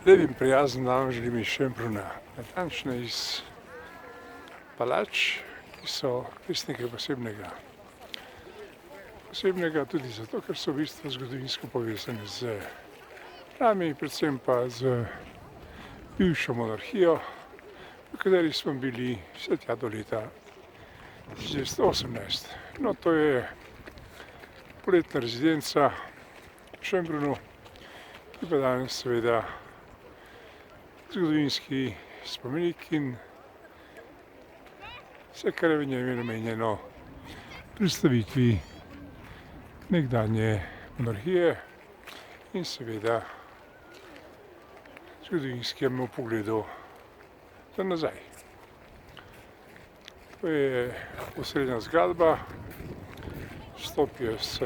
Lep in prijazen dan želim iz Šembruna, natančno iz palač, ki so res nekaj posebnega. Posebnega tudi zato, ker so v bistvu zgodovinsko povezane z nami, predvsem pa z bivšo monarhijo, v kateri smo bili vse tja do leta 1918. No, to je poletna rezidenca v Šembrunu, ki pa danes seveda zgodovinski spomenik in vse, kar je v njem namenjeno predstavitvi nekdanje monarhije in seveda zgodovinskemu pogledu za nazaj. To je osrednja zgradba, vstopijo s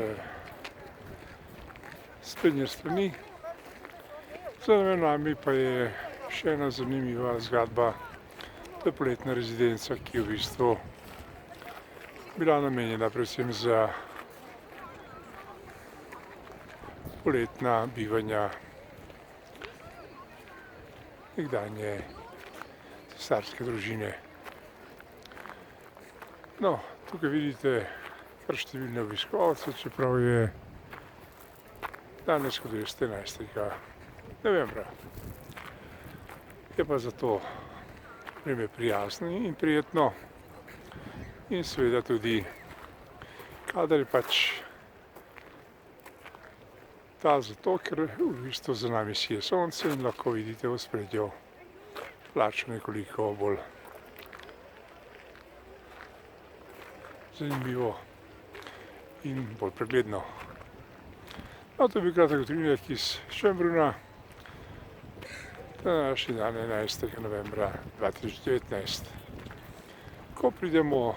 sprednje strani, za nami pa je še ena zanimiva zgradba, to je poletna rezidenca, ki je v bistvu bila namenjena predvsem za poletna bivanja nekdanje cesarske družine. No, tukaj vidite kar številne obiskovalce, čeprav je danes, kot veste, 11. novembra. Je pa zato vreme prijazno in prijetno in seveda tudi, kadar je pač ta zato, ker v bistvu za nami sije sonce in lahko vidite v ospredju palačo nekoliko bolj zanimivo in bolj pregledno. No, to je bil kratek utrinek iz Šembruna. Današnji dan 11. novembra 2019. Ko pridemo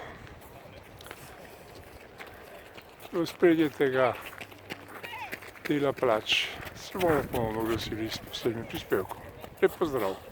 v ospredje tega dela palač, se bomo ponovno oglasili s posebnim prispevkom. Lep pozdrav!